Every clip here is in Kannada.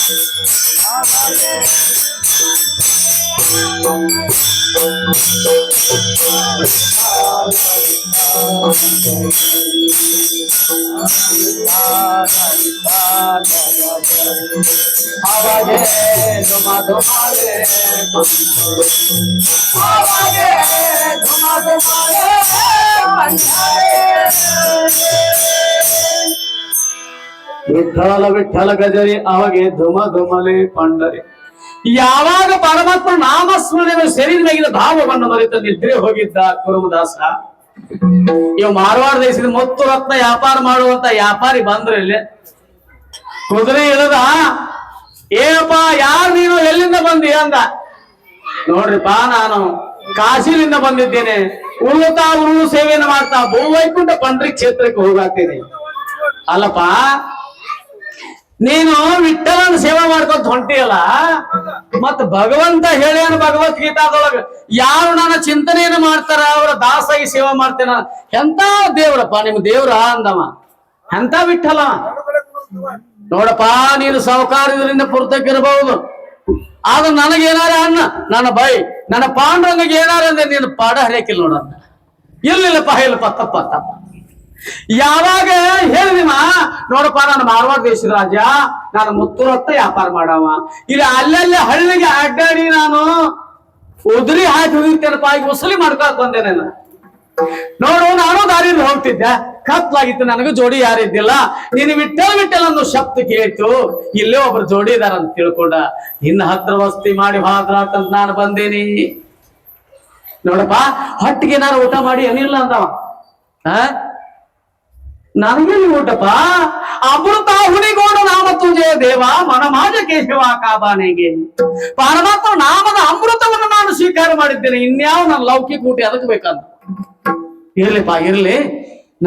आवाजे धुमा धुमाले आवाजे धुमा धुमाले ವಿಠಲ ವಿಠಲ ಗಜರಿ ಅವಾಗೆ ಧುಮ ಧುಮಲೆ ಪಂಡರಿ. ಯಾವಾಗ ಪರಮಾತ್ಮ ನಾಮಸ್ಮರಣೆ ಶರೀರದಾಗಿನ ಭಾವವನ್ನು ಮರೆತ ನಿದ್ರೆ ಹೋಗಿದ್ದ ಕುರುಮದಾಸ, ಇವ್ ಮಾರವಾಡ ದೇಶದ ಮುತ್ತು ರತ್ನ ವ್ಯಾಪಾರ ಮಾಡುವಂತ ವ್ಯಾಪಾರಿ ಬಂದ್ರೆ ಇಲ್ಲಿ ಕುದುರೆ ಇಳದ, ಏನಪ್ಪ ಯಾರು ನೀನು ಎಲ್ಲಿಂದ ಬಂದಿ ಅಂದ. ನೋಡ್ರಿಪ್ಪ ನಾನು ಕಾಶಿಲಿಂದ ಬಂದಿದ್ದೇನೆ, ಉಳ್ಳುತ್ತಾ ಉರುಳು ಸೇವೆಯನ್ನು ಮಾಡ್ತಾ ಭೂವೈಕುಂಠ ಪಂಡ್ರಿ ಕ್ಷೇತ್ರಕ್ಕೆ ಹೋಗಾಗ್ತೀನಿ. ಅಲ್ಲಪ್ಪ ನೀನು ವಿಠಲನ ಸೇವೆ ಮಾಡ್ಕೊಂತ ಹೊಂಟಿಯಲ್ಲ, ಮತ್ ಭಗವಂತ ಹೇಳ್ಯಾನ ಭಗವದ್ಗೀತಾದೊಳಗ ಯಾರು ನನ್ನ ಚಿಂತನೆಯನ್ನು ಮಾಡ್ತಾರ ಅವರ ದಾಸಾಗಿ ಸೇವೆ ಮಾಡ್ತೇನ. ಎಂತ ದೇವ್ರಪ್ಪ ನಿಮ್ ದೇವ್ರ ಅಂದವ, ಎಂತ ವಿಠಲ. ನೋಡಪ್ಪ ನೀನು ಸಾಹುಕಾರದಿಂದ ಪುರ್ತಕ್ಕಿರಬಹುದು, ಆದ್ರೆ ನನಗೇನಾರ ಅನ್ನ ನನ್ನ ಬೈ ನನ್ನ ಪಾಂಡುರಂಗ ಏನಾರ ಅಂದ್ರೆ ನೀನು ಪಾಡ ಹರಿಯಕ್ಕಿಲ್ಲ ನೋಡನ್ನ. ಇಲ್ಲಿಲ್ಲಪ್ಪ ಇಲ್ಲಪ್ಪ ತಪ್ಪ ತಪ್ಪ. ಯಾವಾಗ ಹೇಳಿದಿಮ ನೋಡಪ್ಪ ನಾನು ಮಾರವಾಡ ದೇಶದ ರಾಜ, ನಾನು ಮುತ್ತುರತ್ತ ವ್ಯಾಪಾರ ಮಾಡವ, ಇಲ್ಲಿ ಅಲ್ಲೆಲ್ಲ ಹಳ್ಳಿಗೆ ಅಡ್ಡಾಡಿ ನಾನು ಉದುರಿ ಹಾಕಿ ಹೋಗಿರ್ತೇನಪ್ಪ, ಈಗ ವಸೂಲಿ ಮಾಡ್ಕೊಳಕ್ ಬಂದೇನೆ. ನೋಡು ನಾನು ದಾರಿಯಲ್ಲಿ ಹೋಗ್ತಿದ್ದೆ, ಕತ್ಲಾಗಿತ್ತು, ನನಗೂ ಜೋಡಿ ಯಾರಿದ್ದಿಲ್ಲ. ನೀನು ವಿಠಲ್ ವಿಠಲ್ ಅನ್ನೋ ಶಬ್ದ ಕೇಳ್ತು, ಇಲ್ಲೇ ಒಬ್ರು ಜೋಡಿ ಇದಾರ ಅಂತ ತಿಳ್ಕೊಂಡ ಇನ್ನ ಹತ್ರ ವಸ್ತಿ ಮಾಡಿ ಹಾದ್ರಾತ ಅಂತ ನಾನು ಬಂದೇನಿ. ನೋಡಪ್ಪ ಹೊಟ್ಟಿಗೆ ಏನಾರು ಊಟ ಮಾಡಿ ಏನಿಲ್ಲ ಅಂದವ. ನನಗೇನು ಊಟಪ್ಪ, ಅಮೃತ ಹುಣಿಗೋಡು ನಾಮ ತುಜೆ ದೇವ ಮನಮಾಜ ಕೇಶವ ಕಾಬಾನೆಗೆ. ಪರಮಾತ್ಮ ನಾಮದ ಅಮೃತವನ್ನು ನಾನು ಸ್ವೀಕಾರ ಮಾಡಿದ್ದೇನೆ, ಇನ್ಯಾವ ನನ್ನ ಲೌಕಿಕ ಊಟ ಅದಕ್ಕೆ ಬೇಕಂತ. ಇರ್ಲಿಪ್ಪ ಇರ್ಲಿ,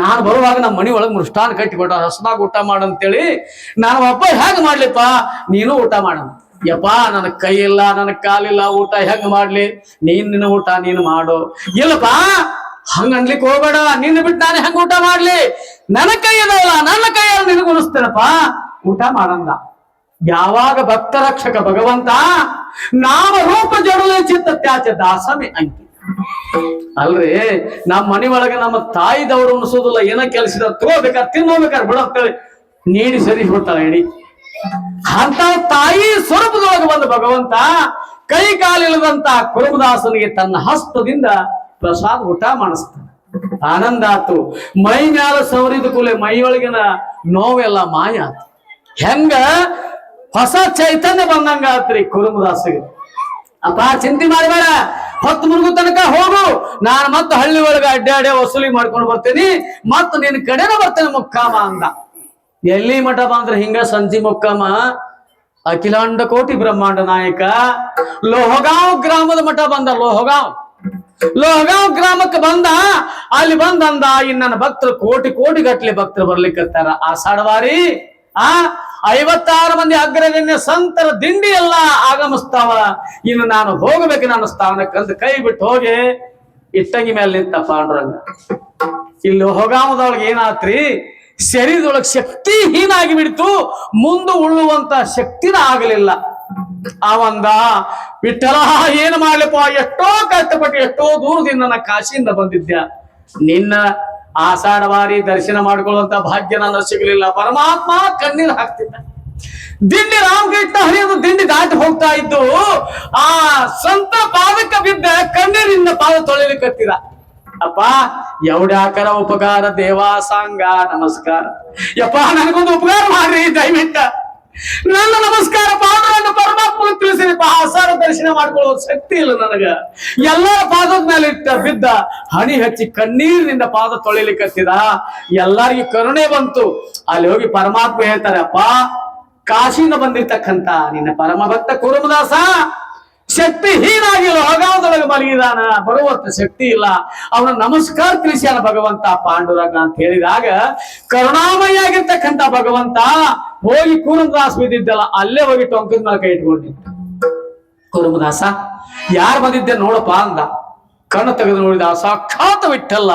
ನಾನು ಬರುವಾಗ ನಮ್ಮ ಮನಿ ಒಳಗೆ ಮೃಷ್ಟಾನ್ ಕಟ್ಟಿಕೊಟ್ಟ, ರಸದಾಗ ಊಟ ಮಾಡಂತೇಳಿ ನಾನು ಒಬ್ಬ ಹೇಗ್ ಮಾಡ್ಲಿಪ್ಪ, ನೀನು ಊಟ ಮಾಡ. ಯಪ್ಪ ನನ್ನ ಕೈ ಇಲ್ಲ ನನ್ನ ಕಾಲಿಲ್ಲ, ಊಟ ಹೆಂಗ್ ಮಾಡ್ಲಿ, ನಿನ್ನ ಊಟ ನೀನು ಮಾಡು. ಇಲ್ಲಪ್ಪ ಹಂಗ ಅನ್ಲಿಕ್ಕೆ ಹೋಗ್ಬೇಡ, ನಿನ್ನ ಬಿಟ್ಟು ನಾನು ಹೆಂಗ ಊಟ ಮಾಡ್ಲಿ, ನನ್ನ ಕೈ ಇದಲ್ಲ ನನ್ನ ಕೈಯಲ್ಲಿ ನಿನಗೆ ಉಣಿಸ್ತೇನಪ್ಪ, ಊಟ ಮಾಡಂದ. ಯಾವಾಗ ಭಕ್ತ ರಕ್ಷಕ ಭಗವಂತ ನಾಮ ರೂಪ ಜಡುಲೆ ಚಿತ್ತ ತ್ಯಾಚ ದಾಸಮಿ ಅಂಕಿ. ಅಲ್ರಿ ನಮ್ಮ ಮನೆ ಒಳಗೆ ನಮ್ಮ ತಾಯಿದವರು ಉಣಿಸೋದಿಲ್ಲ, ಏನೋ ಕೆಲಸದ ತಗೋಬೇಕಾರೆ ತಿನ್ನೋಬೇಕಾರೆ ಬಿಡಂತೇಳಿ ನೀಡಿ ಸರಿಸ್ಬಿಡ್ತಾಳೆ ಇಡೀ. ಅಂತ ತಾಯಿ ಸ್ವರೂಪದೊಳಗೆ ಬಂದ ಭಗವಂತ ಕೈ ಕಾಲಿಲ್ಲದಂತ ಕುರುಮದಾಸನಿಗೆ ತನ್ನ ಹಸ್ತದಿಂದ ಪ್ರಸಾದ ಊಟ ಮಾಡಿಸ್ತಾನೆ. ಆನಂದ ಆತು, ಮೈ ಮ್ಯಾಲ ಸವರಿದ ಕೂಲೆ ಮೈಯೊಳಗಿನ ನೋವೆಲ್ಲ ಮಾಯ ಆತು. ಹೆಂಗ ಹೊಸ ಚೈತನ್ಯ ಬಂದಂಗ ಆತ್ರಿ ಕುರುಮದಾಸಿಗೆ. ಅಪ್ಪ ಚಿಂತೆ ಮಾಡಬೇಡ, ಹೊತ್ತು ಮುರುಗು ತನಕ ಹೋಗು, ನಾನು ಮತ್ತೆ ಹಳ್ಳಿ ಒಳಗ ಅಡ್ಡಾಡೆ ವಸೂಲಿ ಮಾಡ್ಕೊಂಡು ಬರ್ತೇನಿ, ಮತ್ತ ನಿನ್ ಕಡೆನ ಬರ್ತೇನೆ ಮುಕ್ಕಾಮ ಅಂದ. ಎಲ್ಲಿ ಮಠ ಬಂದ್ರೆ ಹಿಂಗ ಸಂಜಿ ಮುಕ್ಕಾಮ, ಅಖಿಲಾಂಡ ಕೋಟಿ ಬ್ರಹ್ಮಾಂಡ ನಾಯಕ ಲೋಹಗಾಂವ್ ಗ್ರಾಮದ ಮಠ ಬಂದ. ಲೋಹಗಾಂವ್ ಗ್ರಾಮಕ್ಕೆ ಬಂದ, ಅಲ್ಲಿ ಬಂದಂದ ಇನ್ನ ನನ್ನ ಭಕ್ತರು ಕೋಟಿ ಕೋಟಿ ಗಟ್ಲೆ ಭಕ್ತರು ಬರ್ಲಿಕ್ಕತ್ತಾರ. ಆಷಾಢವಾರಿ 56 ಮಂದಿ ಅಗ್ರಗಣ್ಯ ಸಂತರ ದಿಂಡಿ ಎಲ್ಲ ಆಗಮಿಸ್ತಾವ. ಇನ್ನು ನಾನು ಹೋಗಬೇಕು ನನ್ನ ಸ್ಥಾನಕ್ಕಂತ ಕೈ ಬಿಟ್ಟು ಹೋಗಿ ಇಟ್ಟಂಗಿ ಮೇಲೆ ನಿಂತ ಪಾಂಡುರಂಗ. ಇಲ್ಲಿ ಲೋಹಗಾಂವದೊಳಗೆ ಏನಾತ್ರಿ, ಶರೀರದೊಳಗೆ ಶಕ್ತಿ ಹೀನಾಗಿ ಬಿಡ್ತು, ಮುಂದೆ ಉಳ್ಳುವಂತ ಶಕ್ತಿನ ಆಗಲಿಲ್ಲ. ಅವಂದ ವಿಠಲ ಏನು ಮಾಡ್ಲಿಪ್ಪ, ಎಷ್ಟೋ ಕಷ್ಟಪಟ್ಟು ಎಷ್ಟೋ ದೂರದಿಂದ ನನ್ನ ಕಾಶಿಯಿಂದ ಬಂದಿದ್ದೆ, ನಿನ್ನ ಆಷಾಢವಾರಿ ದರ್ಶನ ಮಾಡ್ಕೊಳ್ಳುವಂತ ಭಾಗ್ಯ ನನ್ನ ಸಿಗಲಿಲ್ಲ. ಪರಮಾತ್ಮ ಕಣ್ಣೀರು ಹಾಕ್ತಿದ್ದ. ದಿಂಡಿ ರಾಮಕೃಷ್ಣ ಹರಿಯೋದು ದಿಂಡಿ ದಾಟಿ ಹೋಗ್ತಾ ಇದ್ದು, ಆ ಸ್ವಂತ ಪಾದಕ್ಕೆ ಬಿದ್ದ ಕಣ್ಣೀರಿಂದ ಪಾದ ತೊಳಿಲಿಕ್ಕತ್ತಿದ. ಅಪ್ಪ ಎವಡ್ಯಾಕರ ಉಪಕಾರ ದೇವಾ ಸಾಂಗ ನಮಸ್ಕಾರ. ಯಪ್ಪ ನನಗೊಂದು ಉಪಕಾರ ಮಾಡ್ರಿ ದಯವಿಟ್ಟ, ನನ್ನ ನಮಸ್ಕಾರ ಪಾದವನ್ನು ಪರಮಾತ್ಮ ತಿಳಿಸಿದಪ್ಪ. ಆಷಾಢ ದರ್ಶನ ಮಾಡ್ಕೊಳ್ಳೋ ಶಕ್ತಿ ಇಲ್ಲ ನನಗ. ಎಲ್ಲರ ಪಾದದ ಮೇಲೆ ಇಟ್ಟ ಬಿದ್ದ ಹಣಿ ಹಚ್ಚಿ ಕಣ್ಣೀರಿನಿಂದ ಪಾದ ತೊಳಿಲಿಕ್ಕತ್ತಿದ. ಎಲ್ಲರಿಗೂ ಕರುಣೆ ಬಂತು. ಅಲ್ಲಿ ಹೋಗಿ ಪರಮಾತ್ಮ ಹೇಳ್ತಾರೆ, ಅಪ್ಪ ಕಾಶಿಯಿಂದ ಬಂದಿರ್ತಕ್ಕಂತ ನಿನ್ನ ಪರಮ ಭಕ್ತ ಕುರುಮದಾಸ ಶಕ್ತಿ ಹೀನಾಗಿ ಲೋಹಗಾಂವದೊಳಗೆ ಮಲಗಿದಾನ, ಬರುವಂತ ಶಕ್ತಿ ಇಲ್ಲ, ಅವನ ನಮಸ್ಕಾರ ತಿಳಿಸ್ಯಾನ ಭಗವಂತ ಪಾಂಡುರಂಗ ಅಂತ ಹೇಳಿದಾಗ, ಕರುಣಾಮಯ ಆಗಿರ್ತಕ್ಕಂಥ ಭಗವಂತ ಹೋಗಿ ಕುರುಮದಾಸ ಬಿದ್ದಿದ್ದಲ್ಲ ಅಲ್ಲೇ ಹೋಗಿ ಟೊಂಕದ ಮೇಲೆ ಕೈ ಇಟ್ಕೊಂಡಿದ್ದ. ಕುರುಮದಾಸ ಯಾರು ಬಂದಿದ್ದೆ ನೋಡಪ್ಪ ಅಂದ. ಕಣ್ಣು ತೆಗೆದು ನೋಡಿದ, ಸಾಕ್ಷಾತ್ ವಿಠಲ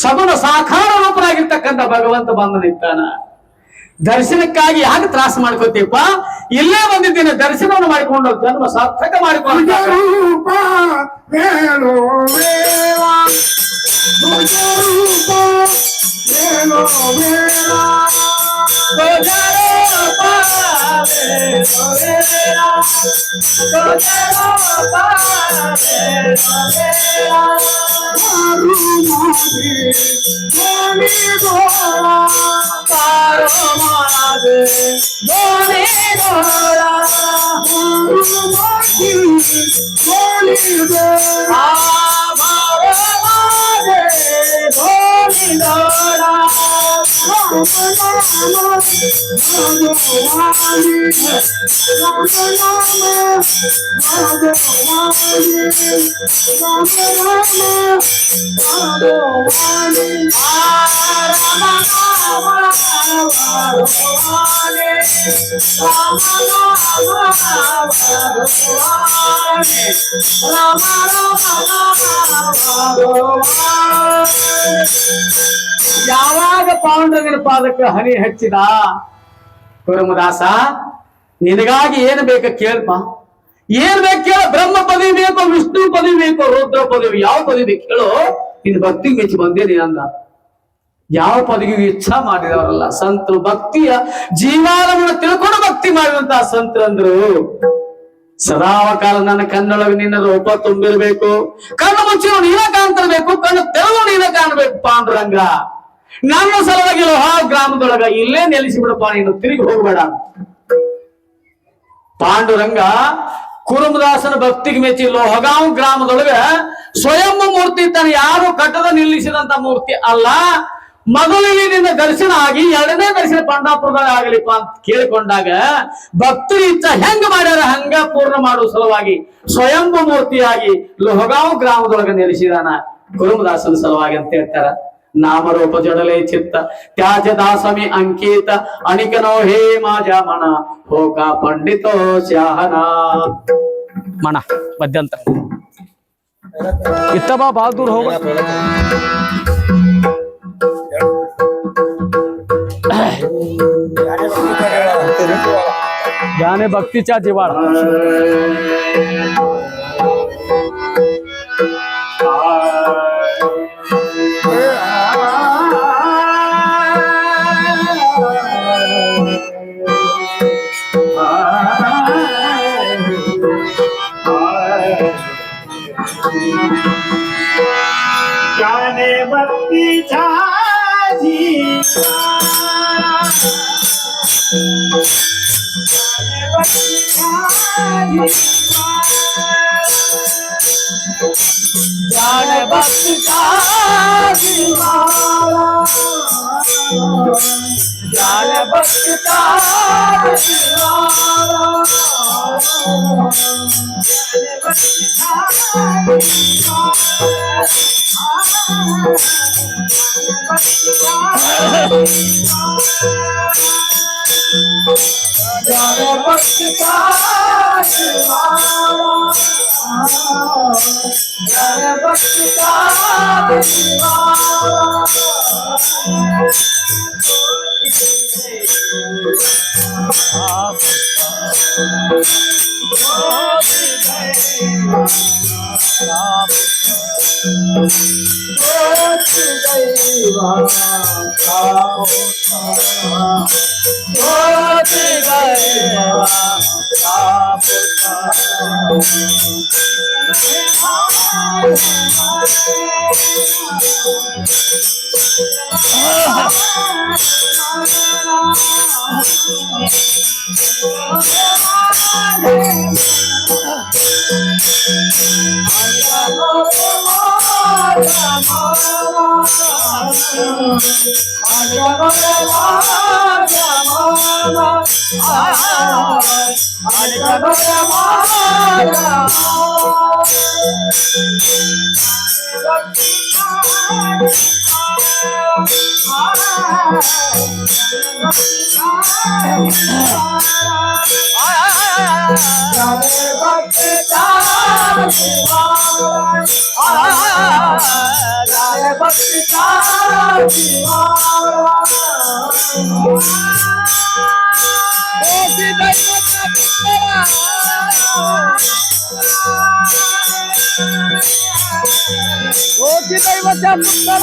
ಸಗುಣ ಸಾಕಾರ ರೂಪನಾಗಿರ್ತಕ್ಕಂಥ ಭಗವಂತ ಬಂದು ನಿಂತಾನ. ದರ್ಶನಕ್ಕಾಗಿ ಯಾಕೆ ತ್ರಾಸ ಮಾಡ್ಕೋತೀಪ್ಪ? ಇಲ್ಲೇ ಬಂದಿದ್ದೇನೆ, ದರ್ಶನವನ್ನು ಮಾಡಿಕೊಂಡು ಜನ್ಮ ಸಾರ್ಥಕ ಮಾಡಿಕೊಂಡು. ಯಾವಾಗ ಪಾಂಡುರಂಗನ ಪಾದಕ್ಕೆ ಹನಿ ಹಚ್ಚಿದ, ಕುರುಮದಾಸ ನಿನಗಾಗಿ ಏನು ಬೇಕ ಕೇಳಪ್ಪ, ಏನ್ ಬೇಕು ಕೇಳ. ಬ್ರಹ್ಮ ಪದವಿ ಬೇಕೋ, ವಿಷ್ಣು ಪದವಿ ಬೇಕೋ, ರುದ್ರ ಪದವಿ, ಯಾವ ಪದವಿ ಬೇಕು ಕೇಳು, ನಿನ್ ಭಕ್ತಿ ಮೆಚ್ಚಿ ಬಂದೇನಿ ಅಂದ. ಯಾವ ಪದವಿಗೂ ಇಚ್ಛಾ ಮಾಡಿದವರಲ್ಲ ಸಂತರು. ಭಕ್ತಿಯ ಜೀವಾನವನ್ನು ತಿಳ್ಕೊಂಡು ಭಕ್ತಿ ಮಾಡಿದಂತಹ ಸಂತರು ಅಂದ್ರು, ಸದಾವಕಾಲ ನನ್ನ ಕಣ್ಣೊಳಗೆ ನಿನ್ನ ರೂಪ ತುಂಬಿರ್ಬೇಕು, ಕಣ್ಣು ಮುಚ್ಚಿರೋ ನೀನ ಕಾಣ್ತಿರ್ಬೇಕು, ಕಣ್ಣು ತೆರವು ನೀನ ಕಾಣ್ಬೇಕು. ಪಾಂಡುರಂಗ ನನ್ನ ಸಲುವಾಗಿ ಲೋಹಾವ್ ಗ್ರಾಮದೊಳಗ ಇಲ್ಲೇ ನೆಲೆಸಿ ಬಿಡಪ್ಪ, ನೀನು ತಿರುಗಿ ಹೋಗಬೇಡ. ಪಾಂಡುರಂಗ ಕುರುಮದಾಸನ ಭಕ್ತಿಗೆ ಮೆಚ್ಚಿ ಲೋಹಗಾಂವ್ ಗ್ರಾಮದೊಳಗ ಸ್ವಯಂ ಮೂರ್ತಿ ತನ್ನ ಯಾರು ಕಟ್ಟದ ನಿಲ್ಲಿಸಿದಂತ ಮೂರ್ತಿ ಅಲ್ಲ. ಮೊದಲಿಗೆ ನಿನ್ನ ದರ್ಶನ ಆಗಿ ಎರಡನೇ ದರ್ಶನ ಪಂಡಾಪುರದಾಗ ಆಗಲಿಪ್ಪ ಅಂತ ಕೇಳಿಕೊಂಡಾಗ ಭಕ್ತರು ಇಚ್ಛ ಹೆಂಗ ಮಾಡ್ಯಾರ ಹಂಗ ಪೂರ್ಣ ಮಾಡುವ ಸಲುವಾಗಿ ಸ್ವಯಂಭೂ ಮೂರ್ತಿಯಾಗಿ ಲೋಹಗಾಂವ್ ಗ್ರಾಮದೊಳಗ ನೆಲೆಸಿದಾನ ಕುರುಮದಾಸನ ಸಲುವಾಗಿ ಅಂತ ಹೇಳ್ತಾರ. ನಾಮರೂಪ ಜಡಲೇ ಚಿತ್ತ ತ್ಯಾಜ ದಾಸಮಿ ಅಂಕಿತ ಅಣಿಕನೋ ಹೇ ಮಾಜ ಮಣ ಹೋಕ ಪಂಡಿತೋ ಸ್ಯಾಹನ ಮಣ ಮಧ್ಯಂತರ ಇತ್ತ ಬಾ ಬಾಳ ದೂರ ಹೋಗ. ज्ञाने भक्तीच्या जिवाळा ज्ञाने भक्तीच्या ज्ञान भक्ति का जिवाला ज्ञान भक्ति का जिवाला ज्ञान भक्ति का ज्ञान भक्ति का ಕೋಟಿ ದೈವದ ಪುತ್ರ ಕೋಟಿ ದೈವದ ಪುತ್ರ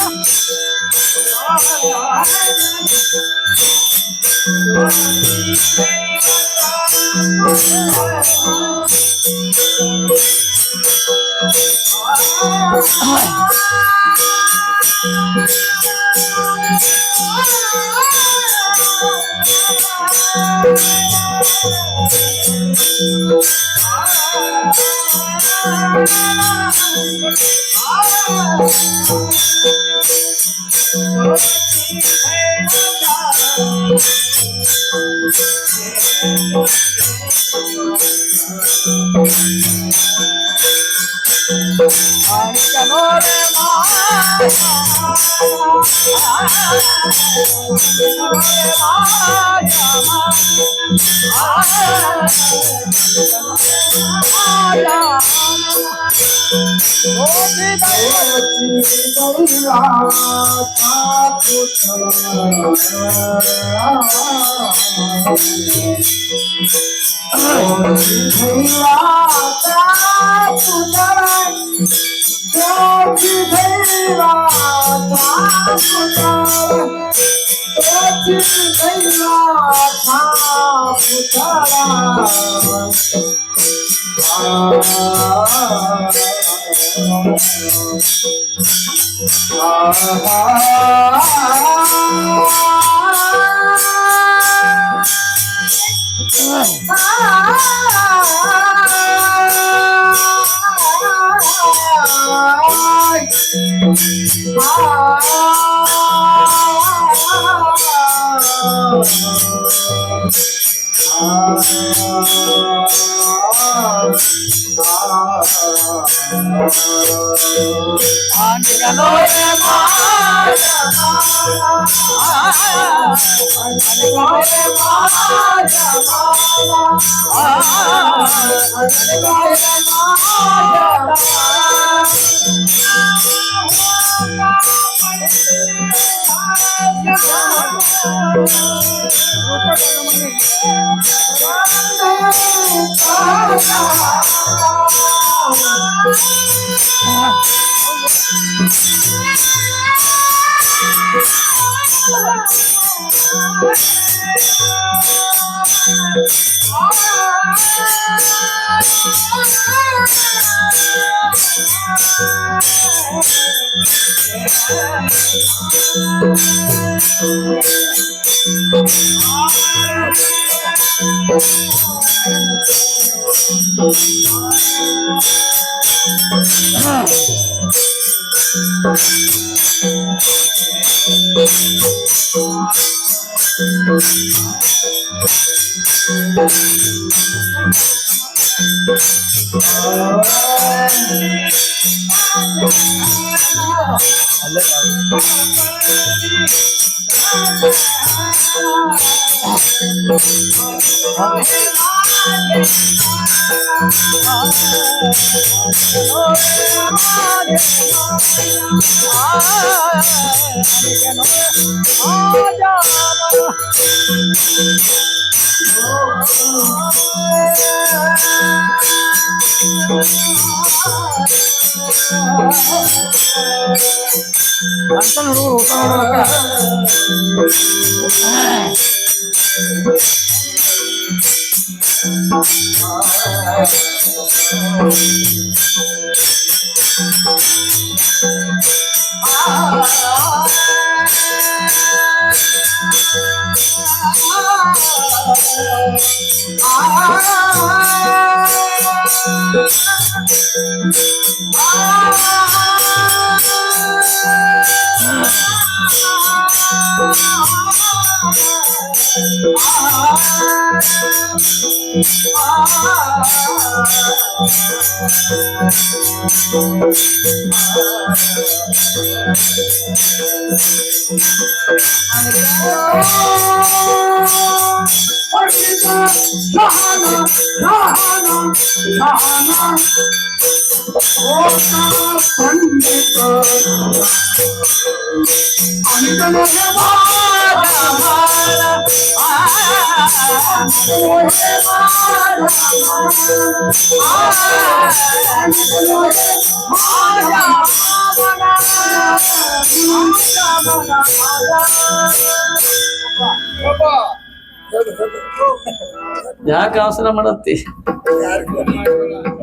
ಯಾಕೆ ಅವಸರ ಮಾಡತ್ತಿ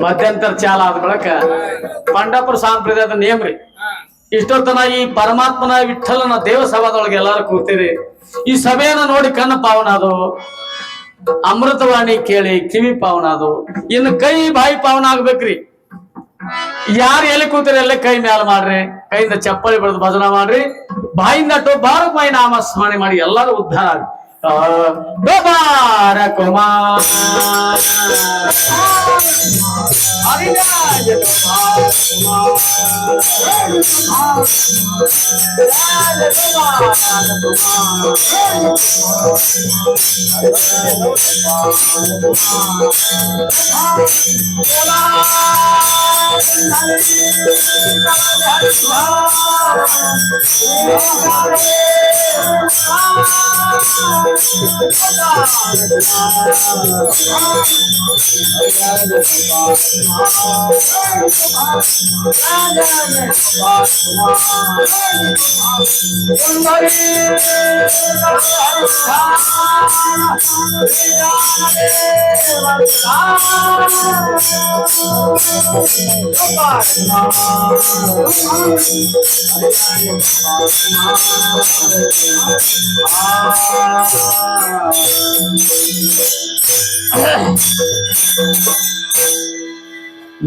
ಮಧ್ಯಂತರ ಚಾಲ ಆದ ಬಳಕ ಪಂಡಾಪುರ ಸಂಪ್ರದಾಯದ ನಿಯಮ ರೀ. ಇಷ್ಟೊತ್ತನ ಈ ಪರಮಾತ್ಮನ ವಿಠಲನ ದೇವ ಸಭಾದೊಳಗೆ ಎಲ್ಲಾರು ಕೂತೀರಿ. ಈ ಸಭೆಯನ್ನ ನೋಡಿ ಕಣ್ಣು ಪಾವನಾದು, ಅಮೃತವಾಣಿ ಕೇಳಿ ಕಿವಿ ಪಾವನಾದು, ಇನ್ನು ಕೈ ಬಾಯಿ ಪಾವನ ಆಗ್ಬೇಕ್ರಿ. ಯಾರು ಎಲ್ಲಿ ಕೂತೀರಿ ಎಲ್ಲ ಕೈ ಮ್ಯಾಲ ಮಾಡ್ರಿ, ಕೈಯಿಂದ ಚಪ್ಪಲಿ ಬೆಳೆದು ಭಜನ ಮಾಡ್ರಿ, ಬಾಯಿಂದ ಬಾರಕ್ ಬಾಯಿ ನಾಮ ಸ್ಮರಣೆ ಮಾಡಿ ಎಲ್ಲಾರು ಉದ್ಧಾರ ಆಗ್ರಿ. ಬಾರ ಕುಮಾರ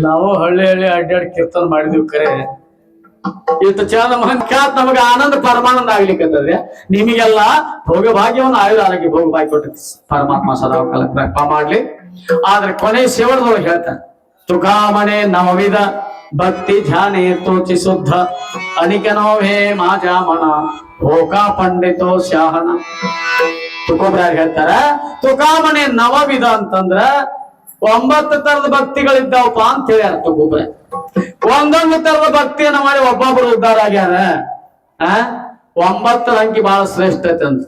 ನಾವು ಹಳ್ಳಿ ಅಡ್ಡಾಡಿ ಕೀರ್ತನ ಮಾಡಿದ್ವಿ. ಕರೆ ಇಷ್ಟು ಚಂದ ಮಂಖ್ಯಾತ್ ನಮಗೆ ಆನಂದ ಪರಮಾನಂದ ಆಗ್ಲಿಕ್ಕಂತಂದ್ರೆ ನಿಮಗೆಲ್ಲ ಭೋಗ ಭಾಗ್ಯವನ್ನು ಆಯುರ ಆರೋಗ್ಯ ಭೋಗ ಭಾಗ್ಯ ಕೊಟ್ಟೈತಿ ಪರಮಾತ್ಮ ಸದಾ ಕಾಲ ಮಾಡ್ಲಿ. ಆದ್ರೆ ಕೊನೆ ಸೇವನದೊಳಗೆ ಹೇಳ್ತಾನೆ, ತುಕಾಮಣೆ ನವವಿಧ ಭಕ್ತಿ ಧ್ಯಾನೇ ತೋಚಿ ಶುದ್ಧ ಅನಿಕನೋ ಹೇ ಮಾಜಾಮಣ ಭೋಕಾ ಪಂಡಿತೋ ಶಾಹನ. ತುಕೋಬ್ರಾರ್ ಹೇಳ್ತಾರ, ತುಕಾಮಣೆ ನವವಿಧ ಅಂತಂದ್ರ 9 ತರದ ಭಕ್ತಿಗಳಿದ್ದಾವಪ್ಪ ಅಂತ ಹೇಳ್ಯಾರ ತುಕೋಬ್ರ. ಒಂದೊಂದು ತರದ ಭಕ್ತಿಯನ್ನ ಮಾಡಿ ಒಬ್ಬೊಬ್ರು ಉದ್ಧಾರ ಆಗ್ಯಾರ. 9 ಅಂಕಿ ಬಹಳ ಶ್ರೇಷ್ಠ ಐತೆ ಅಂತ.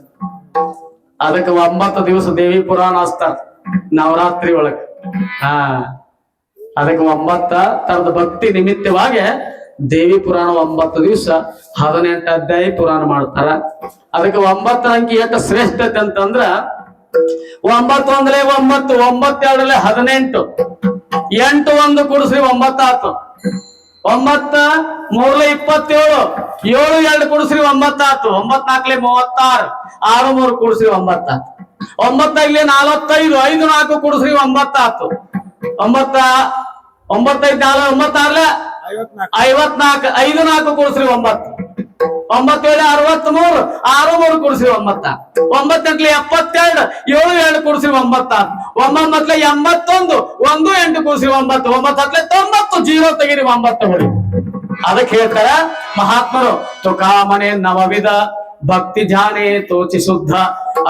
ಅದಕ್ಕೆ 9 ದಿವಸ ದೇವಿ ಪುರಾಣ ಹಚ್ತಾರ ನವರಾತ್ರಿ ಒಳಗ. ಅದಕ್ಕೆ 9 ತರದ ಭಕ್ತಿ ನಿಮಿತ್ತವಾಗಿ ದೇವಿ ಪುರಾಣ 9 ದಿವಸ 18 ಅಧ್ಯಾಯ ಪುರಾಣ ಮಾಡ್ತಾರ. ಅದಕ್ಕೆ 9 ಅಂಕಿ ಯಾಕೆ ಶ್ರೇಷ್ಠ ಐತೆ ಅಂತಂದ್ರ 9 ಒಂದಲೇ 9, 9 ಎರಡಲೆ 18, 8 1 ಕೂಡಿಸ್ರಿ 9 ಆತು. 9 3 27, 7 2 ಕೂಡಿಸ್ರಿ 9 ಆತು. 9 4 36, 6 3 ಕೂಡಿಸ್ರಿ 9 ಆತು. 9 5 45, 5 4 ಕೂಡಿಸ್ರಿ 9 ಆತು. 9 9 5 4 9 54, 5 4 ಕೂಡಿಸ್ರಿ 9. 9 7 63, 6 3 ಕೂಡಿಸ್ರಿ 9. 9 8 72, 7 2 ಕೂಡಿಸ್ರಿ 9. 9 ಮತ್ಲೆ 81, 1 8 ಕೂಡಿಸ್ರಿ 9. 9 ಹತ್ಲೆ 90, 0 ತೆಗಿರಿ 9 ಹೊಡಿ. ಅದಕ್ಕೆ ಹೇಳ್ತಾರ ಮಹಾತ್ಮರು, ತುಕಾಮಣೆ ನವವಿಧ ಭಕ್ತಿ ಜಾನೆ ತೋಚಿ ಶುದ್ಧ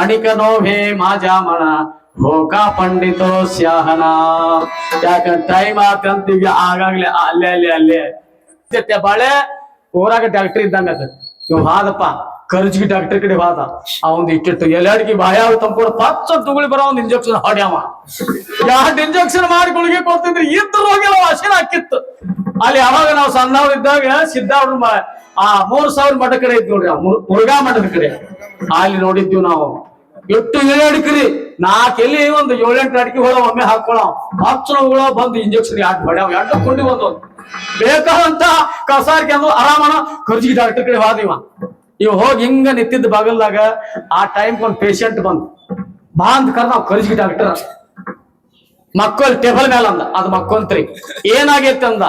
ಅಣಿಕನೋ ಹೇ ಮಾಜಾಮಣ ಭೋಕಾ ಪಂಡಿತೋ ಸ್ಯಾಹನ. ಯಾಕಂದ್ರೆ ಟೈಮ್ ಆತಂತೀಗ ಆಗಾಗ್ಲೆ ಅಲ್ಲೇ ಬಾಳೆ ಊರಾಗ ಡಾಕ್ಟರ್ ಇದ್ದಂಗ ಇವ್ ಹಾದಪ್ಪ ಖರ್ಚಿಗೆ ಡಾಕ್ಟರ್ ಕಡೆ ಹಾದ. ಅವಂದ್ ಇಟ್ಟಿಟ್ಟು ಎಲ್ಲಾಡಿಗೆ ಬಾಯಾವ ತಂಪೂರ ಪಚ್ಚ ತುಗುಳಿ ಬರೋ ಒಂದ್ ಇಂಜೆಕ್ಷನ್ ಹೊಡ್ಯಾವ. 2 ಇಂಜೆಕ್ಷನ್ ಮಾಡಿ ಗುಳಿಗೆ ಕೊಡ್ತಿದ್ರಿ ಇತ್ತು ರೋಗಿಲ್ಲ ವಾಸಿನ ಹಾಕಿತ್ತು. ಅಲ್ಲಿ ಯಾವಾಗ ನಾವು ಸಣ್ಣವ್ರು ಇದ್ದಾಗ ಸಿದ್ದಾವ್ರ 3000 ಮಠ ಕಡೆ ಇದ್ ನೋಡ್ರಿ, ಮುರುಘಾ ಮಠದ ಕಡೆ ಅಲ್ಲಿ ನೋಡಿದ್ವಿ ನಾವು. ಎಷ್ಟು 7 ಅಡಿಕ್ರಿ 4 ಎಲ್ಲಿ ಒಂದು 7-8 ಅಡಿಕೆ ಹೊಳ ಒಮ್ಮೆ ಹಾಕೊಳ್ಳೋ ಪಚ್ಚನವುಗಳ ಬಂದು ಇಂಜೆಕ್ಷನ್ 2 ಹೊಡ್ಯಾವ. 2 ಕೊಂಡಿ ಒಂದೊಂದು ಬೇಕಾದಂತ ಕಸಾರ್ಗೆ ಅಂದು ಆರಾಮಣ ಖರ್ಚಿಗೆ ಡಾಕ್ಟರ್ ಕಡೆ ಹೋದಿವ. ಇವ್ ಹೋಗಿ ಹಿಂಗ ನಿಂತಿದ್ದ ಬಾಗಲ್ದಾಗ ಆ ಟೈಮ್ ಒಂದ್ ಪೇಷಂಟ್ ಬಂದ್ ಬಾ ಅಂತ ಕರ್ ನಾವ್ ಖರ್ಚಿಗೆ ಡಾಕ್ಟರ್ ಮಕ್ಕಳು ಟೇಬಲ್ ಮೇಲೆ ಅಂದ. ಅದ್ ಮಕ್ಕೊಂತ್ರಿ ಏನಾಗೈತೆ ಅಂದ.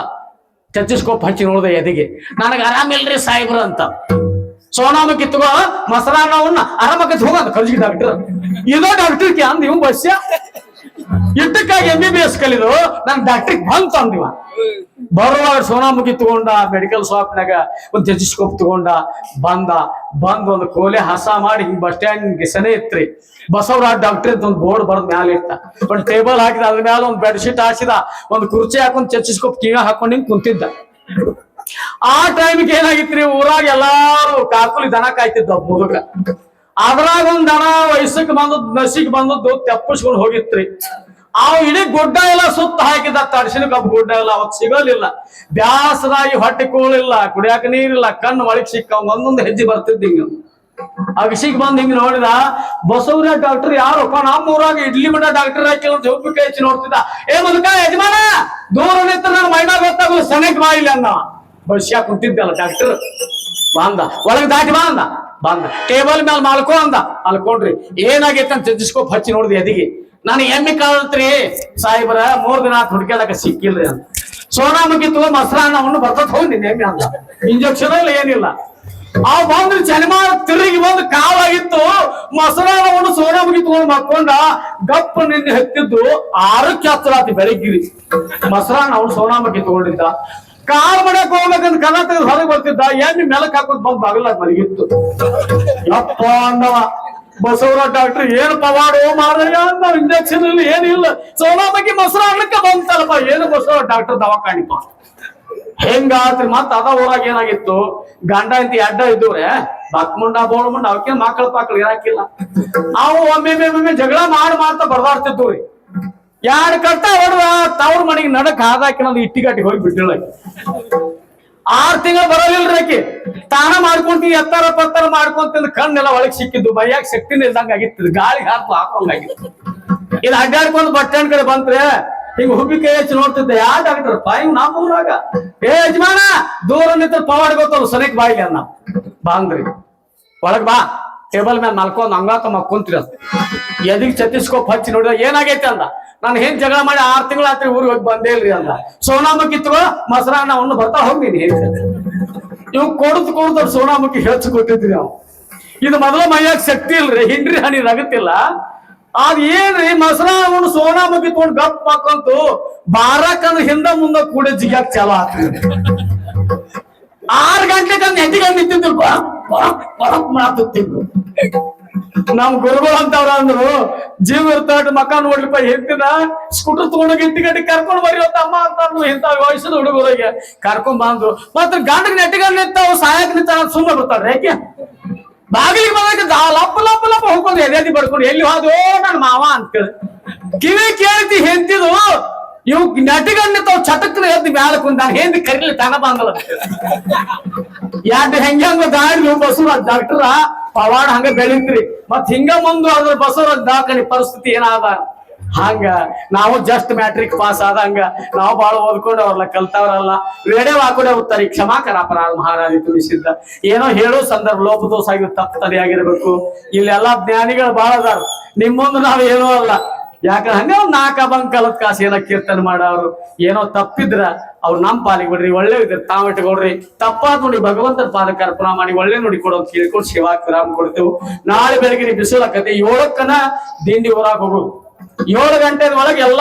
ಟೆಲಿಸ್ಕೋಪ್ ಹಚ್ಚಿ ನೋಡ್ದೆ ಎದಿಗೆ. ನನಗೆ ಆರಾಮಿಲ್ರಿ ಸಾಹೇಬ್ರ ಅಂತ. ಸೋನಾಮ ಕಿತ್ತುಗೋ ಮೊಸರಾನವನ್ನ ಆರಾಮಕ್ಕೆ ಹೋಗಂತ ಖರ್ಚಿಗೆ ಡಾಕ್ಟರ್. ಇದೋ ಡಾಕ್ಟರ್ಗೆ ಅಂದ್ ಇವ್ ಬಸ್ಯ ಇಟ್ಟಕ್ಕಾಗಿ MBBS ಕಲಿದು ನನ್ ಡಾಕ್ಟ್ರಿಗೆ ಬಂತು ಅಂದಿವ. ಬರುವಾಗ ಸೋನಾಮುಖಿ ತಗೊಂಡ ಮೆಡಿಕಲ್ ಶಾಪ್ನಾಗ ಒಂದು ತೆಜಿಸ್ಕೋಪ್ ತಗೊಂಡ ಬಂದ್ ಒಂದು ಕೋಲೆ ಹಸ ಮಾಡಿ ಹಿಂಗ್ ಬಸ್ ಸ್ಟ್ಯಾಂಡ್ ಸನೆ ಇತ್ರಿ. ಬಸವರಾಜ್ ಡಾಕ್ಟರ್ ಅಂತ ಒಂದು ಬೋರ್ಡ್ ಬರೆದ್ ಮ್ಯಾಲ ಇಟ್ಟ, ಒಂದು ಟೇಬಲ್ ಹಾಕಿದ, ಅದ್ರ ಮ್ಯಾಲ ಒಂದು ಬೆಡ್ ಶೀಟ್ ಹಾಸಿದ, ಒಂದು ಕುರ್ಚಿ ಹಾಕೊಂಡ್ ತೆಜಿಸ್ಕೋಪ್ ಕಿವಿ ಹಾಕೊಂಡ್ ಹಿಂಗ್ ಕುಂತಿದ್ದ. ಆ ಟೈಮ್ಗೆ ಏನಾಗಿತ್ರಿ, ಊರಾಗ ಎಲ್ಲಾರು ಕಾಕುಲಿ ದನ ಕಾಯ್ತಿದ್ದ ಮುದುಗ. ಅದ್ರಾಗ ಒಂದ್ ದನ ವಯಸ್ಸಿಗೆ ಬಂದದ್ ನಸಿಗೆ ಬಂದದ್ದು ತೆಪ್ಪಿಸ್ಕೊಂಡ್ ಹೋಗಿತ್ರಿ. ಅವ್ ಇಡೀ ಗುಡ್ಡ ಎಲ್ಲ ಸುತ್ತ ಹಾಕಿದ, ತಡ್ಸಿನ ಕಬ್ಬು ಗುಡ್ಡ ಎಲ್ಲ ಅವತ್ ಸಿಗಲಿಲ್ಲ. ಬ್ಯಾಸರಾಗಿ ಹೊಟ್ಟೆ ಕೂಳಿಲ್ಲ, ಕುಡಿಯಾಕ ನೀರಿಲ್ಲ, ಕಣ್ಣು ಒಳಗ್ ಸಿಕ್ಕ ಒಂದೊಂದು ಹೆಜ್ಜೆ ಬರ್ತಿದ್ದ. ಹಿಂಗ ಅಭಿಷೇಕ್ ಬಂದ್ ಹಿಂಗ್ ನೋಡಿದ, ಬಸವರಾಜ್ ಡಾಕ್ಟರ್ ಯಾರಪ್ಪ ನಮ್ಮ ಊರಾಗ ಇಡ್ಲಿ ಮಠ ಡಾಕ್ಟರ್ ಹಾಕಿ ಜೋಪಿ ಕೈ ಹಚ್ಚಿ ನೋಡ್ತಿದ್ದ. ಏ ಮದಕ ಯಜಮಾನ, ದೂರ ನಿಂತ ನನ್ನ ಮೈನಾ ಗೊತ್ತಾಗಲು ಸನಕ್ ಬಾಯಿಲ್ಲ ಅನ್ನ ಬಸ್ಯಾ ಕುಂತಿದ್ದಲ್ಲ ಡಾಕ್ಟರ್. ಬಂದ ಒಳಗ್ ದಾಟಿ ಬಂದ ಟೇಬಲ್ ಮೇಲೆ ಮಾಲ್ಕೊ ಅಂದ. ಅಲ್ಕೊಂಡ್ರಿ ಏನಾಗೈತೆ ಅಂತ ತೆಜಿಸ್ಕೋಪ್ ಹಚ್ಚಿ ನೋಡಿದ್ವಿ ಎದಿಗೆ. ನಾನು ಎಮ್ಮಿ ಕಾಳತ್ರಿ ಸಾಹೇಬರ 3 ದಿನ ಹುಡ್ಕ್ಯಾಡಕ ಸಿಕ್ಕಿಲ್ರಿ ಅಂತ. ಸೋನಾಮುಖಿ ತಗೋ ಮೊಸರನ್ನವನ್ನು ಬರ್ತದ ಹೋಗಿ ಎಮ್ಮಿ ಅಂದ. ಇಂಜೆಕ್ಷನ್ ಇಲ್ಲ ಏನಿಲ್ಲ. ಅವ್ ಬಂದ್ರಿ ಚನಿಮಾರ ತಿರುಗಿ ಬಂದು ಕಾವಾಗಿತ್ತು. ಮೊಸರನ್ನವನ್ನು ಸೋನಾಮುಖಿ ತಗೊಂಡು ಮಕ್ಕೊಂಡ ಗಪ್ಪ ನಿನ್ನೆ ಹತ್ತಿದ್ದು 6ಕ್ಕೆ ಹತ್ತರಾತಿ ಬೆಳಗ್ಗಿರಿ. ಮೊಸರನ್ನ ಅವನು ಸೋನಾಮುಖಿ ತಗೊಂಡಿದ್ದ. ಕಾಲ್ ಮನೆಗೆ ಹೋಗ್ಬೇಕಂತ ಕನ್ನ ತೆಗೆದು ಹೊರಗೆ ಬರ್ತಿದ್ದ. ಎಮ್ಮಿ ಮೆಲಕ್ ಹಾಕೋದ್ ಬಂದ್ ಬಾಗಲಾಗ ಮಲಗಿತ್ತು. ಯಪ್ಪ ಅಂದವ ಬಸವರಾಜ್ ಡಾಕ್ಟರ್, ಏನ್ ಪವಾಡು ಮಾರಯ್ಯ ಅಂದ. ಇಂಜೆಕ್ಷನ್ ಇಲ್ಲ ಏನಿಲ್ಲ, ಸೋನಾಮುಖಿ ಮೊಸರು ಅನ್ನಕ್ಕೆ ಬಂತಲ್ಲಪ್ಪ. ಏನು ಬಸವರಾಜ್ ಡಾಕ್ಟರ್ ದವಾಖಾನಿಪ್ಪ ಹೆಂಗಾತ್ರಿ. ಮತ್ ಅದ ಊರಾಗ ಏನಾಗಿತ್ತು, ಗಂಡ ಇಂತಿ ಅಡ್ಡ ಇದ್ದವ್ರೆ ಬಕ್ಮುಂಡ ಬೋಳ್ಮುಂಡ ಅವಕ್ಕೆ ಮಕ್ಕಳ ಇರಾಕಿಲ್ಲ. ಅವು ಒಮ್ಮೆ ಜಗಳ ಮಾಡ್ತಾ ಬಡದಾಡ್ತಿದ್ವಿ. 2 ಕಟ್ಟ ಹೊಡೆದ ತವ್ರ ಮನೆಗೆ ನಡಕ್ ಹಾದಾಕಿ ನಮ್ದು ಇಟ್ಟಿಗಟ್ಟಿ ಹೋಗಿ ಬಿಟ್ಟಿಳ. 6 ತಿಂಗಳು ಬರೋದಿಲ್ರಿ ಆಕಿ. ತಾನ ಮಾಡ್ಕೊಂತೀನಿ ಎತ್ತರ ಪತ್ತರ ಮಾಡ್ಕೊಂತ ಕಣ್ಣೆಲ್ಲ ಒಳಗ್ ಸಿಕ್ಕಿದ್ದು. ಮೈಯಾಗ ಶಕ್ತಿನ ಇಲ್ದಂಗ ಆಗಿತ್ತು, ಗಾಳಿ ಹಾಕೊಂಡಾಗಿತ್ತು. ಇದು ಅಡ್ಡಾಡ್ಕೊಂಡು ಬಸ್ ಸ್ಟ್ಯಾಂಡ್ ಕಡೆ ಬಂತ್ರೆ ಹಿಂಗ ಹುಬ್ಬಿ ಕೈ ಹಚ್ಚಿ ನೋಡ್ತಿದ್ದೆ. ಯಾ ಡಾಕ್ಟರ್ ಪಾ ಹಿಂಗ್ ನಮ್ಮ ಊರಾಗ. ಏ ಯಜಮಾನ, ದೂರ ನಿಂತ ಪವಾಡ್ ಗೊತ್ತಲ್ಲ ಸನಕ್ ಬಾಯಿಗೆ ಅನ್ನ. ಬಂದ್ರಿ ಒಳಗ್ ಬಾ, ಟೇಬಲ್ ಮೇಲೆ ಮಲ್ಕೊಂಡ್ ಹಂಗಾತ ಮಕ್ಕೊಂತ್ರಿ ಅಂತ. ಎದಿಗ್ ಚತ್ತಿಸ್ಕೋಪ್ ಹಚ್ಚಿ ನೋಡಿದ. ಏನಾಗೈತೆ ಅಂದ. ನಾನು ಏನ್ ಜಗಳ ಮಾಡಿ 6 ತಿಂಗಳು ಆತ್ರಿ ಊರಿಗೆ ಹೋಗಿ ಬಂದೇ ಇಲ್ರಿ ಅಂದ. ಸೋನಾಮುಖಿ ತಗೋ ಮೊಸರನ್ನ ಅವನು ಬರ್ತಾ ಹೋಗ್ತೀನಿ. ಇವ್ ಕೊಡ್ದು ಸೋನಾಮುಖಿ ಹೆಚ್ಚು ಕೊಟ್ಟಿದ್ರಿ ನಾವು. ಇದು ಮೊದಲ ಮೈಯಾಗ ಶಕ್ತಿ ಇಲ್ರಿ, ಹಿಂಡ್ರಿ ಹನಿ ರಗತ್ತಿಲ್ಲ. ಅದ್ ಏನ್ರಿ ಮೊಸರನ್ನ ಸೋನಾಮುಖಿ ತಗೊಂಡು ಗಪ್ ಹಾಕಂತು ಬಾರಕಂದ್ರ ಹಿಂದ ಮುಂದ ಕೂಡ ಜಿಗ್ಯಾಕ್ ಚಾಲ ಆತ್ರಿ. 6 ಗಂಟೆಗೆ ನೆಟ್ಟಿಗೆ ನಿಂತಿದ್ರು ಮಾತುತ್ತಿದ್ರು. ನಮ್ ಗುರುಗಳು ಅಂತವ್ರ ಅಂದ್ರು, ಜೀವ ಇರ್ತಾಟ ಮಕ್ಕ ನೋಡ್ಲಿಪ್ಪ ಹೆಂತಿನ ಸ್ಕೂಟರ್ ತಗೊಂಡೋಗಿ ಇಂಟಿಗಟ್ಟಿ ಕರ್ಕೊಂಡ್ ಬರೀ ತಮ್ಮ ಅಂತ ಇಂತ ವಯಸ್ಸದ ಹುಡುಗರಿಗೆ ಕರ್ಕೊಂಡ್ ಬಂದ್ರು. ಮತ್ತ ಗಂಡಗ್ ನೆಟ್ಟಿಗೆ ನಿಂತಾವ್ ಸಾಯಕ್ ನಿಂತ ಸುಮ್ಮನೆ ಬರ್ತಾರ. ಯಾಕೆ ಬಾಗಿಲಿಗೆ ಬಂದಾಗ ಲಪ್ಪ ಹೋಗ್ಕೊಂಡು ಎದೆ ಬಡ್ಕೊಂಡು ಎಲ್ಲಿ ಹೋದ್ವು ನನ್ ಮಾವ ಅಂತೇಳಿ ಕಿವಿ ಕೇಳ್ತಿ ಹೆಂತಿದು. ಇವ್ ನೆಟ್ಟಿಗಣ್ಣ ತಾವ್ ಚಟಕ್ನ ಎದ್ದು ಮ್ಯಾಲ ಕುಂದ ಹೆಂದಿ ಕರಿಲಿ ತನ ಬಂದಲ್ಲ. ಹೆಂಗ ದಾರಿ ಬಸವರಾಜ್ ಡಾಕ್ಟರ ಪವಾಡ ಹಂಗ ಬೆಳಿತ್ರಿ. ಮತ್ ಹಿಂಗ ಮುಂದೆ ಅದ್ರ ಬಸವರಾಜ್ ದಾಖಲೆ ಪರಿಸ್ಥಿತಿ ಏನಾದ ಹಂಗ. ನಾವು ಜಸ್ಟ್ ಮ್ಯಾಟ್ರಿಕ್ ಪಾಸ್ ಆದಂಗ ನಾವು ಬಾಳ ಓದ್ಕೊಂಡು ಅವ್ರಲ್ಲ ಕಲ್ತವ್ರಲ್ಲ ರೇಡಿಯೋ ಹಾಕೊಂಡೆ ಹೋಗ್ತಾರೆ. ಕ್ಷಮಾಕರ ಅಪರಾಧ ಮಹಾರಾಜ ತಿಳಿಸಿದ್ದ. ಏನೋ ಹೇಳೋ ಸಂದರ್ಭ ಲೋಪದೋಷ ಆಗಿ ತಪ್ಪದೆ ಆಗಿರ್ಬೇಕು. ಇಲ್ಲೆಲ್ಲಾ ಜ್ಞಾನಿಗಳು ಬಾಳ ಅದಾರ. ನಿಮ್ಮೊಂದು ನಾವ್ ಏನೋ ಅಲ್ಲ. ಯಾಕಂದ್ರೆ ಹಂಗ 4 ಬಂಕ್ ಕಲತ್ ಕಾಸು ಏನೋ ಕೀರ್ತನೆ ಮಾಡೋರು ಏನೋ ತಪ್ಪಿದ್ರ ಅವ್ರು ನಮ್ ಪಾಲಿಗೆ ಬಿಡ್ರಿ. ಒಳ್ಳೆ ಇದ್ರ ತಾವ್ ಇಟ್ಕೊಡ್ರಿ. ತಪ್ಪಾದ್ ನೋಡಿ ಭಗವಂತನ ಪಾದಕ ಅರ್ಪಣೆ ಮಾಡಿ ಒಳ್ಳೆ ನೋಡಿ ಕೊಡೋದು ಕೇಳ್ಕೊಂಡು ಸೇವಾ ವಿರಾಮ ಕೊಡ್ತೇವೆ. ನಾಳೆ ಬೆಳಗ್ಗೆ ಬಿಸಿಲಕತೆ 7ಕ್ಕನ ದಿಂಡಿ ಊರಾಗ ಹೋಗು. 7 ಗಂಟೆ ಒಳಗೆ ಎಲ್ಲ